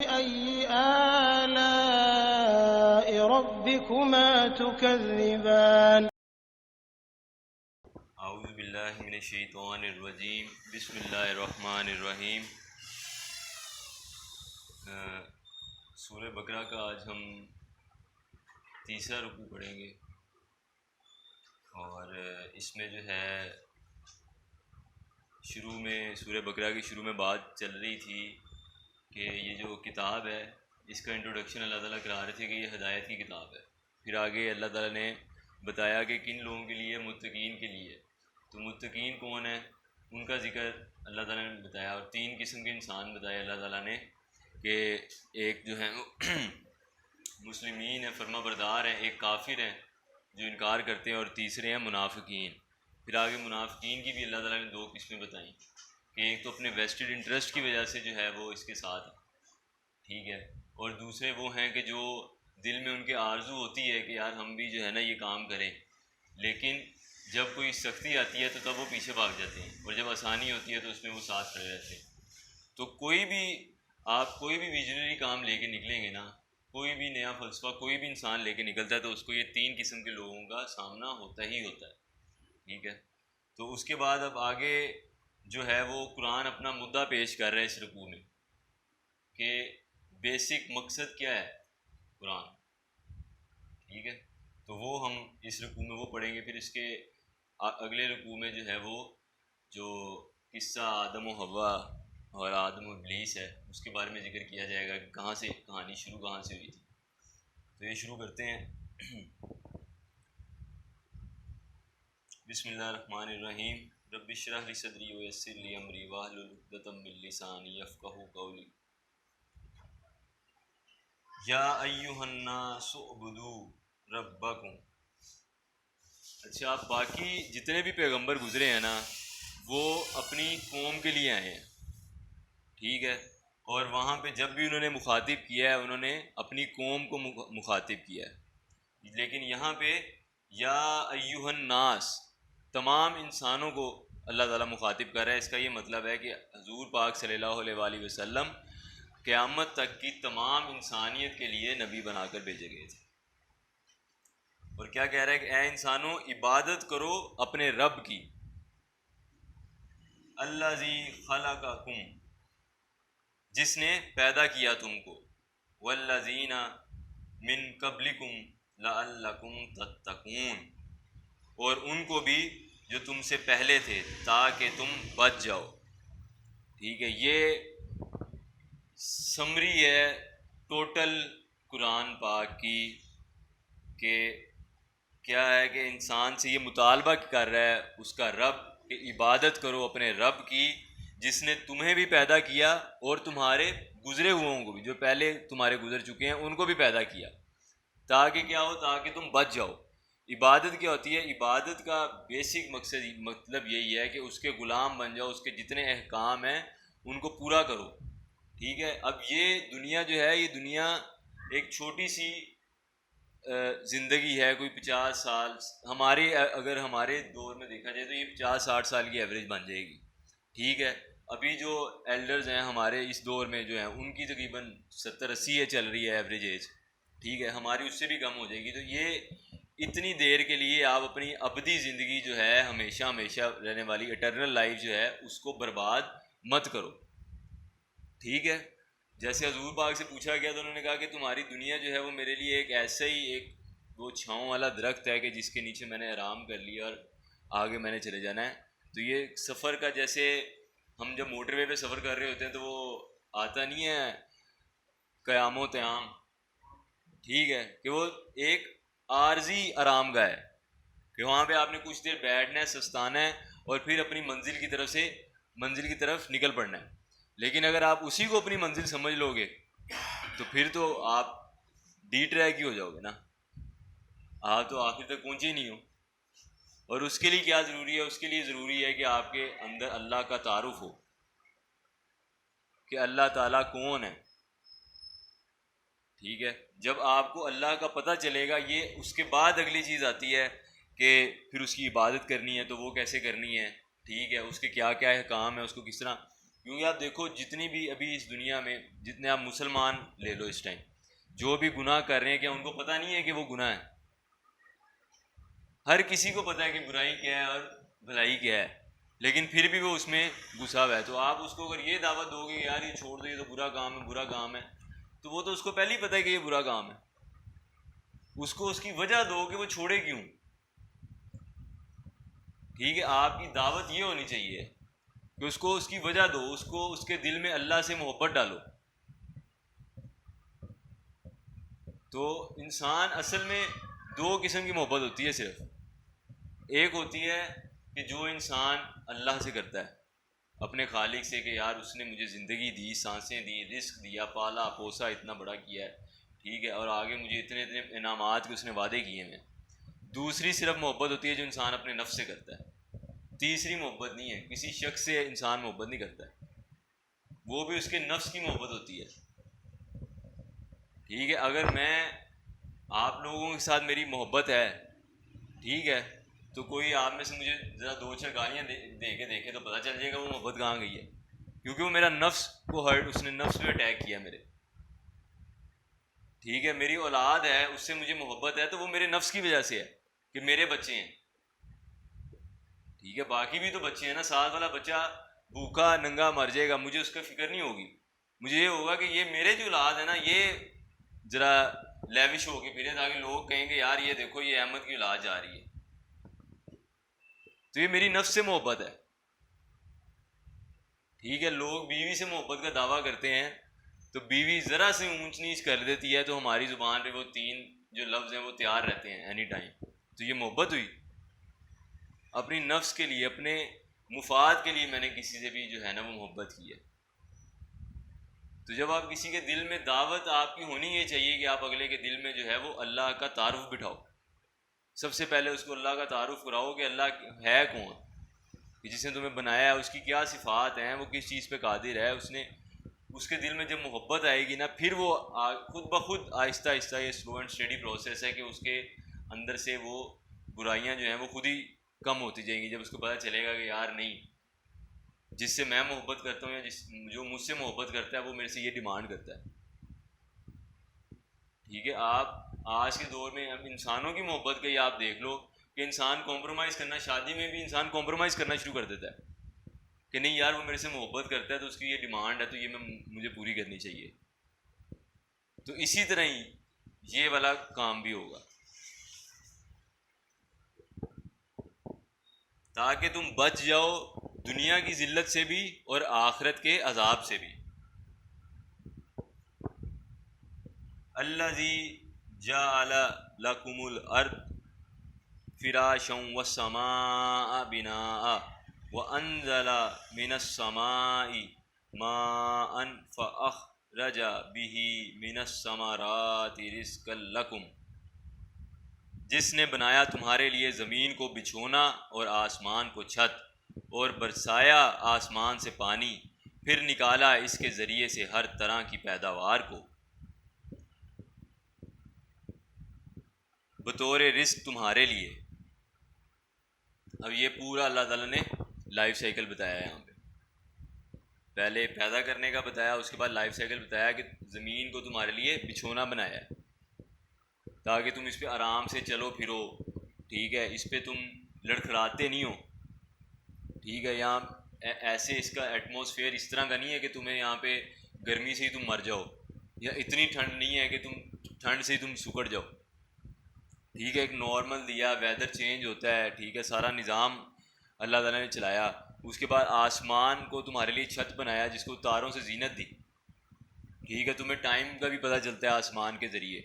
فَبِأَيِّ آلَاءِ رَبِّكُمَا تُكَذِّبَانِ اعوذ باللہ من الشیطان الرجیم بسم اللہ الرحمن الرحیم۔ سورہ بقرہ کا آج ہم تیسرا رکوع پڑھیں گے، اور اس میں جو ہے شروع میں سورہ بقرہ کی شروع میں بات چل رہی تھی کہ یہ جو کتاب ہے اس کا انٹروڈکشن اللہ تعالیٰ کرا رہے تھے کہ یہ ہدایت کی کتاب ہے۔ پھر آگے اللہ تعالیٰ نے بتایا کہ کن لوگوں کے لیے، متقین کے لیے۔ تو متقین کون ہیں، ان کا ذکر اللہ تعالیٰ نے بتایا، اور تین قسم کے انسان بتائے اللہ تعالیٰ نے کہ ایک جو ہے مسلمین ہیں، فرما بردار ہیں، ایک کافر ہیں جو انکار کرتے ہیں، اور تیسرے ہیں منافقین۔ پھر آگے منافقین کی بھی اللہ تعالیٰ نے دو قسمیں بتائیں کہ ایک تو اپنے ویسٹڈ انٹرسٹ کی وجہ سے جو ہے وہ اس کے ساتھ ہے، ٹھیک ہے، اور دوسرے وہ ہیں کہ جو دل میں ان کے آرزو ہوتی ہے کہ یار ہم بھی جو ہے نا یہ کام کریں، لیکن جب کوئی سختی آتی ہے تو تب وہ پیچھے بھاگ جاتے ہیں، اور جب آسانی ہوتی ہے تو اس میں وہ ساتھ کھڑے رہتے ہیں۔ تو آپ کوئی بھی ویژنری کام لے کے نکلیں گے نا، کوئی بھی نیا فلسفہ کوئی بھی انسان لے کے نکلتا ہے تو اس کو یہ تین قسم کے لوگوں کا سامنا ہوتا ہی ہوتا ہے، ٹھیک ہے۔ تو اس کے بعد اب آگے جو ہے وہ قرآن اپنا مدعا پیش کر رہا ہے اس رکوع میں کہ بیسک مقصد کیا ہے قرآن، ٹھیک ہے۔ تو وہ ہم اس رکوع میں وہ پڑھیں گے، پھر اس کے اگلے رکوع میں جو ہے وہ جو قصہ آدم و حوا اور آدم و ابلیس ہے اس کے بارے میں ذکر کیا جائے گا کہ کہاں سے کہانی شروع کہاں سے ہوئی تھی۔ تو یہ شروع کرتے ہیں۔ بسم اللہ الرحمن الرحیم۔ رب اشرح لی صدری ویسر لی امری واحلل عقدۃ من لسانی یفقہوا قولی۔ یا ایھا الناس اعبدوا ربکم۔ اچھا، آپ باقی جتنے بھی پیغمبر گزرے ہیں نا وہ اپنی قوم کے لیے آئے ہیں، ٹھیک ہے، اور وہاں پہ جب بھی انہوں نے مخاطب کیا ہے انہوں نے اپنی قوم کو مخاطب کیا ہے، لیکن یہاں پہ یا ایھا الناس تمام انسانوں کو اللہ تعالیٰ مخاطب کر رہا ہے۔ اس کا یہ مطلب ہے کہ حضور پاک صلی اللہ علیہ وآلہ وسلم قیامت تک کی تمام انسانیت کے لیے نبی بنا کر بھیجے گئے تھے۔ اور کیا کہہ رہا ہے کہ اے انسانوں عبادت کرو اپنے رب کی، الذی خلقکم، جس نے پیدا کیا تم کو، والذین من قبلکم لعلکم تتقون، اور ان کو بھی جو تم سے پہلے تھے تاکہ تم بچ جاؤ، ٹھیک ہے۔ یہ سمری ہے ٹوٹل قرآن پاک کی کہ کیا ہے کہ انسان سے یہ مطالبہ کر رہا ہے اس کا رب کہ عبادت کرو اپنے رب کی جس نے تمہیں بھی پیدا کیا اور تمہارے گزرے ہوئوں کو بھی، جو پہلے تمہارے گزر چکے ہیں ان کو بھی پیدا کیا، تاکہ کیا ہو، تاکہ تم بچ جاؤ۔ عبادت کیا ہوتی ہے؟ عبادت کا بیسک مطلب یہی ہے کہ اس کے غلام بن جاؤ، اس کے جتنے احکام ہیں ان کو پورا کرو، ٹھیک ہے۔ اب یہ دنیا جو ہے، یہ دنیا ایک چھوٹی سی زندگی ہے، کوئی 50 سال اگر ہمارے دور میں دیکھا جائے تو یہ 50-60 سال کی ایوریج بن جائے گی، ٹھیک ہے۔ ابھی جو ایلڈرز ہیں ہمارے اس دور میں جو ہیں ان کی تقریباً 70-80 چل رہی ہے ایوریج ایج، ٹھیک ہے، ہماری اس سے بھی کم ہو جائے گی۔ تو یہ اتنی دیر کے لیے آپ اپنی ابدی زندگی جو ہے ہمیشہ ہمیشہ رہنے والی اٹرنل لائف جو ہے اس کو برباد مت کرو، ٹھیک ہے۔ جیسے حضور پاک سے پوچھا گیا تو انہوں نے کہا کہ تمہاری دنیا جو ہے وہ میرے لیے ایک ایسا ہی ایک وہ چھاؤں والا درخت ہے کہ جس کے نیچے میں نے آرام کر لیا اور آگے میں نے چلے جانا ہے۔ تو یہ سفر کا، جیسے ہم جب موٹر وے پہ سفر کر رہے ہوتے ہیں تو وہ آتا نہیں ہے قیام و طیام، ٹھیک ہے، کہ وہ ایک عارضی آرام گاہ ہے کہ وہاں پہ آپ نے کچھ دیر بیٹھنا ہے، سستانا ہے، اور پھر اپنی منزل کی طرف نکل پڑنا ہے۔ لیکن اگر آپ اسی کو اپنی منزل سمجھ لو گے تو پھر تو آپ ڈی ٹریک ہی ہو جاؤ گے نا، آپ تو آخر تک پہنچے ہی نہیں ہو۔ اور اس کے لیے کیا ضروری ہے؟ اس کے لیے ضروری ہے کہ آپ کے اندر اللہ کا تعارف ہو کہ اللہ تعالیٰ کون ہے، ٹھیک ہے۔ جب آپ کو اللہ کا پتہ چلے گا، یہ اس کے بعد اگلی چیز آتی ہے کہ پھر اس کی عبادت کرنی ہے تو وہ کیسے کرنی ہے، ٹھیک ہے، اس کے کیا کیا احکام ہے، اس کو کس طرح کیونکہ آپ دیکھو جتنی بھی ابھی اس دنیا میں جتنے آپ مسلمان لے لو اس ٹائم، جو بھی گناہ کر رہے ہیں کیا ان کو پتہ نہیں ہے کہ وہ گناہ ہے؟ ہر کسی کو پتہ ہے کہ برائی کیا ہے اور بھلائی کیا ہے، لیکن پھر بھی وہ اس میں گھسا ہوا ہے. تو آپ اس کو اگر یہ دعوت دو گے کہ یار یہ چھوڑ دو، یہ تو برا کام ہے، برا کام ہے، تو وہ تو اس کو پہلے ہی پتہ ہے کہ یہ برا کام ہے. اس کو اس کی وجہ دو کہ وہ چھوڑے کیوں. ٹھیک ہے، آپ کی دعوت یہ ہونی چاہیے کہ اس کو اس کی وجہ دو، اس کو اس کے دل میں اللہ سے محبت ڈالو. تو انسان اصل میں دو قسم کی محبت ہوتی ہے صرف. ایک ہوتی ہے کہ جو انسان اللہ سے کرتا ہے، اپنے خالق سے، کہ یار اس نے مجھے زندگی دی، سانسیں دی، رزق دیا، پالا پوسا، اتنا بڑا کیا ہے، ٹھیک ہے، اور آگے مجھے اتنے اتنے انعامات کے اس نے وعدے کیے ہیں. دوسری صرف محبت ہوتی ہے جو انسان اپنے نفس سے کرتا ہے. تیسری محبت نہیں ہے، کسی شخص سے انسان محبت نہیں کرتا ہے، وہ بھی اس کے نفس کی محبت ہوتی ہے. ٹھیک ہے، اگر میں آپ لوگوں کے ساتھ میری محبت ہے، ٹھیک ہے، تو کوئی آپ میں سے مجھے ذرا دو چار گالیاں دے کے دیکھے تو پتہ چل جائے گا وہ محبت کہاں گئی ہے. کیونکہ وہ میرا نفس کو ہرٹ، اس نے نفس پہ اٹیک کیا میرے. ٹھیک ہے، میری اولاد ہے، اس سے مجھے محبت ہے تو وہ میرے نفس کی وجہ سے ہے کہ میرے بچے ہیں. ٹھیک ہے، باقی بھی تو بچے ہیں نا. ساتھ والا بچہ بھوکا ننگا مر جائے گا، مجھے اس کا فکر نہیں ہوگی. مجھے یہ ہوگا کہ یہ میرے جو اولاد ہے نا، یہ ذرا لیوش ہو کے پھرے تاکہ لوگ کہیں گے یار یہ دیکھو یہ احمد کی اولاد جا رہی ہے. تو یہ میری نفس سے محبت ہے. ٹھیک ہے، لوگ بیوی سے محبت کا دعویٰ کرتے ہیں تو بیوی ذرا سے اونچ نیچ کر دیتی ہے تو ہماری زبان پہ وہ تین جو لفظ ہیں وہ تیار رہتے ہیں اینی ٹائم. تو یہ محبت ہوئی؟ اپنی نفس کے لیے، اپنے مفاد کے لیے میں نے کسی سے بھی جو ہے نا وہ محبت کی ہے. تو جب آپ کسی کے دل میں دعوت آپ کی ہونی یہ چاہیے کہ آپ اگلے کے دل میں جو ہے وہ اللہ کا تعارف بٹھاؤ. سب سے پہلے اس کو اللہ کا تعارف کراؤ کہ اللہ ہے کون، کہ جس نے تمہیں بنایا ہے، اس کی کیا صفات ہیں، وہ کس چیز پہ قادر ہے. اس کے دل میں جب محبت آئے گی نا، پھر وہ خود بخود آہستہ آہستہ، یہ سلو اینڈ اسٹڈی پروسیس ہے کہ اس کے اندر سے وہ برائیاں جو ہیں وہ خود ہی کم ہوتی جائیں گی. جب اس کو پتہ چلے گا کہ یار نہیں، جس سے میں محبت کرتا ہوں یا جو مجھ سے محبت کرتا ہے وہ میرے سے یہ ڈیمانڈ کرتا ہے. ٹھیک ہے، آپ آج کے دور میں اب انسانوں کی محبت کا ہی آپ دیکھ لو کہ انسان کمپرومائز کرنا، شادی میں بھی انسان کمپرومائز کرنا شروع کر دیتا ہے کہ نہیں یار وہ میرے سے محبت کرتا ہے تو اس کی یہ ڈیمانڈ ہے تو یہ مجھے پوری کرنی چاہیے. تو اسی طرح ہی یہ والا کام بھی ہوگا تاکہ تم بچ جاؤ دنیا کی ذلت سے بھی اور آخرت کے عذاب سے بھی. الذی جعل لکم الارض فراشا والسماء بناء وانزل من السماء ماء فاخرج به من الثمرات رزقا لکم. جس نے بنایا تمہارے لیے زمین کو بچھونا اور آسمان کو چھت، اور برسایا آسمان سے پانی، پھر نکالا اس کے ذریعے سے ہر طرح کی پیداوار کو بطور رزق تمہارے لیے. اب یہ پورا اللہ تعالیٰ نے لائف سائیکل بتایا ہے یہاں پہ. پہلے پیدا کرنے کا بتایا، اس کے بعد لائف سائیکل بتایا کہ زمین کو تمہارے لیے بچھونا بنایا ہے تاکہ تم اس پہ آرام سے چلو پھرو. ٹھیک ہے، اس پہ تم لڑکھڑاتے نہیں ہو. ٹھیک ہے، یہاں ایسے اس کا ایٹماسفیئر اس طرح کا نہیں ہے کہ تمہیں یہاں پہ گرمی سے ہی تم مر جاؤ، یا اتنی ٹھنڈ نہیں ہے کہ تم ٹھنڈ سے ہی تم سکڑ جاؤ. ٹھیک ہے، ایک نارمل دیا، ویدر چینج ہوتا ہے. ٹھیک ہے، سارا نظام اللہ تعالیٰ نے چلایا. اس کے بعد آسمان کو تمہارے لیے چھت بنایا جس کو تاروں سے زینت دی. ٹھیک ہے، تمہیں ٹائم کا بھی پتہ چلتا ہے آسمان کے ذریعے،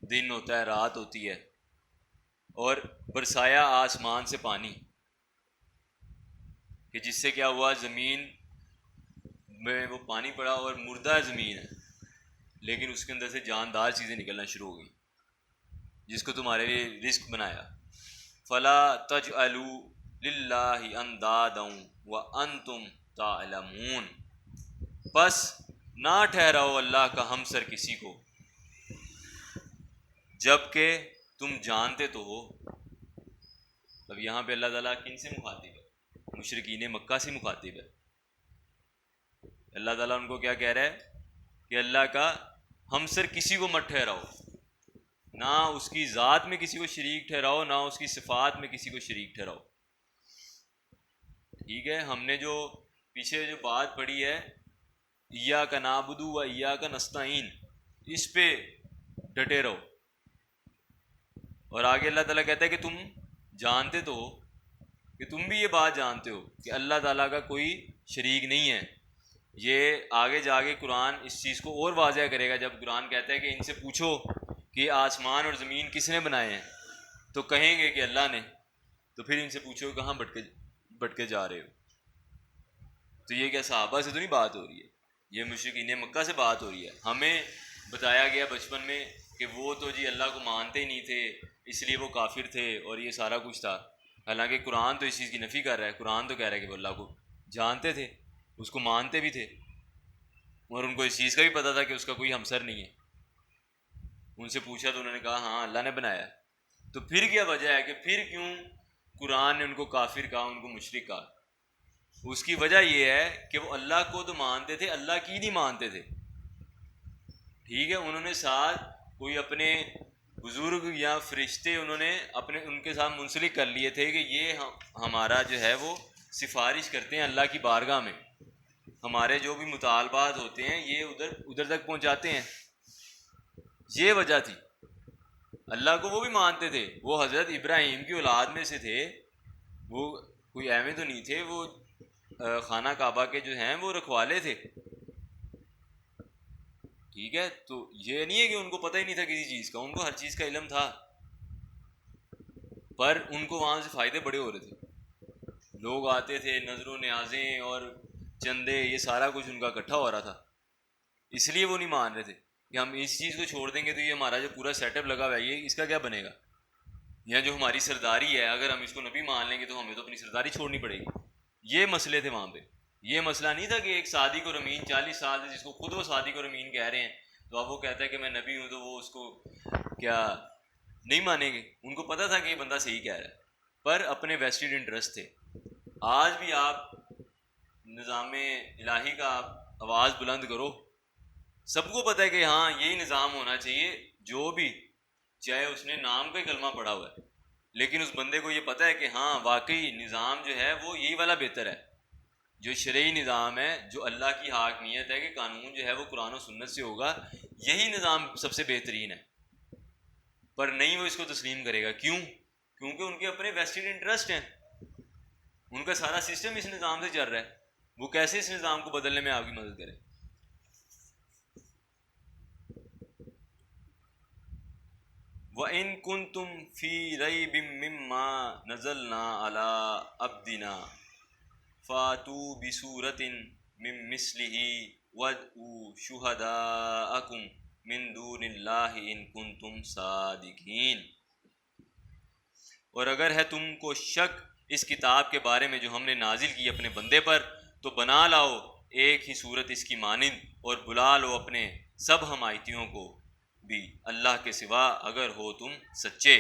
دن ہوتا ہے، رات ہوتی ہے. اور برسایا آسمان سے پانی کہ جس سے کیا ہوا، زمین میں وہ پانی پڑا اور مردہ زمین ہے لیکن اس کے اندر سے جاندار چیزیں نکلنا شروع ہو گئیں جس کو تمہارے لیے رزق بنایا. فلا تجعلوا للہ اندادا وانتم تعلمون. پس نہ ٹھہراؤ اللہ کا ہمسر کسی کو جب کہ تم جانتے تو ہو. اب یہاں پہ اللہ تعالیٰ کن سے مخاطب ہے؟ مشرکین مکہ سے مخاطب ہے. اللہ تعالیٰ ان کو کیا کہہ رہا ہے کہ اللہ کا ہمسر کسی کو مت ٹھہراؤ، نہ اس کی ذات میں کسی کو شریک ٹھہراؤ، نہ اس کی صفات میں کسی کو شریک ٹھہراؤ. ٹھیک ہے، ہم نے جو پیچھے جو بات پڑھی ہے ایاک نعبد و ایاک نستعین، اس پہ ڈٹے رہو. اور آگے اللہ تعالیٰ کہتا ہے کہ تم جانتے تو ہو، کہ تم بھی یہ بات جانتے ہو کہ اللہ تعالیٰ کا کوئی شریک نہیں ہے. یہ آگے جا کے قرآن اس چیز کو اور واضح کرے گا، جب قرآن کہتا ہے کہ ان سے پوچھو کہ آسمان اور زمین کس نے بنائے ہیں، تو کہیں گے کہ اللہ نے. تو پھر ان سے پوچھو کہاں بھٹکے جا رہے ہو. تو یہ کیا صحابہ سے تو نہیں بات ہو رہی ہے، یہ مشرکین مکہ سے بات ہو رہی ہے. ہمیں بتایا گیا بچپن میں کہ وہ تو جی اللہ کو مانتے ہی نہیں تھے، اس لیے وہ کافر تھے اور یہ سارا کچھ تھا. حالانکہ قرآن تو اس چیز کی نفی کر رہا ہے. قرآن تو کہہ رہا ہے کہ وہ اللہ کو جانتے تھے، اس کو مانتے بھی تھے، اور ان کو اس چیز کا بھی پتہ تھا کہ اس کا کوئی ہمسر نہیں ہے. ان سے پوچھا تو انہوں نے کہا ہاں اللہ نے بنایا. تو پھر کیا وجہ ہے کہ پھر کیوں قرآن نے ان کو کافر کہا، ان کو مشرک کہا؟ اس کی وجہ یہ ہے کہ وہ اللہ کو تو مانتے تھے، اللہ کی نہیں مانتے تھے. ٹھیک ہے، انہوں نے ساتھ کوئی اپنے بزرگ یا فرشتے انہوں نے ان کے ساتھ منسلک کر لیے تھے کہ یہ ہمارا جو ہے وہ سفارش کرتے ہیں اللہ کی بارگاہ میں، ہمارے جو بھی مطالبات ہوتے ہیں یہ ادھر تک پہنچاتے ہیں. یہ وجہ تھی. اللہ کو وہ بھی مانتے تھے، وہ حضرت ابراہیم کی اولاد میں سے تھے، وہ کوئی ایویں تو نہیں تھے، وہ خانہ کعبہ کے جو ہیں وہ رکھوالے تھے. ٹھیک ہے، تو یہ نہیں ہے کہ ان کو پتہ ہی نہیں تھا کسی چیز کا، ان کو ہر چیز کا علم تھا، پر ان کو وہاں سے فائدے بڑے ہو رہے تھے. لوگ آتے تھے، نظر و نیازیں اور چندے، یہ سارا کچھ ان کا اکٹھا ہو رہا تھا. اس لیے وہ نہیں مان رہے تھے کہ ہم اس چیز کو چھوڑ دیں گے تو یہ ہمارا جو پورا سیٹ اپ لگا ہوا ہے یہ اس کا کیا بنے گا، یا جو ہماری سرداری ہے اگر ہم اس کو نبی مان لیں گے تو ہمیں تو اپنی سرداری چھوڑنی پڑے گی. یہ مسئلے تھے وہاں پہ. یہ مسئلہ نہیں تھا کہ ایک صادق اور امین 40 سال سے جس کو خود وہ صادق اور امین کہہ رہے ہیں، تو اب وہ کہتا ہے کہ میں نبی ہوں تو وہ اس کو کیا نہیں مانیں گے. ان کو پتہ تھا کہ یہ بندہ صحیح کہہ رہا ہے، پر اپنے ویسٹڈ انٹرسٹ تھے. آج بھی آپ نظام الہی کا آپ آواز بلند کرو، سب کو پتہ ہے کہ ہاں یہی نظام ہونا چاہیے، جو بھی چاہے اس نے نام کا ہی کلمہ پڑھا ہوا ہے، لیکن اس بندے کو یہ پتہ ہے کہ ہاں واقعی نظام جو ہے وہ یہی والا بہتر ہے. جو شرعی نظام ہے، جو اللہ کی حاکمیت ہے کہ قانون جو ہے وہ قرآن و سنت سے ہوگا، یہی نظام سب سے بہترین ہے. پر نہیں وہ اس کو تسلیم کرے گا. کیوں؟ کیونکہ ان کے اپنے ویسٹڈ انٹرسٹ ہیں، ان کا سارا سسٹم اس نظام سے چل رہا ہے. وہ کیسے اس نظام کو بدلنے میں آپ کی مدد کرے؟ وَإِن كُنتُمْ فِي رَيْبٍ مِّمَّا نَزَّلْنَا عَلَىٰ عَبْدِنَا فَأْتُوا بِسُورَةٍ مِّن مِّثْلِهِ وَادْعُوا شُهَدَاءَكُم مِّن دُونِ اللَّهِ إِن كُنتُمْ صَادِقِينَ. اور اگر ہے تم کو شک اس کتاب کے بارے میں جو ہم نے نازل کی اپنے بندے پر، تو بنا لاؤ ایک ہی صورت اس کی مانند، اور بلا لو اپنے سب حمایتیوں کو بھی اللہ کے سوا اگر ہو تم سچے.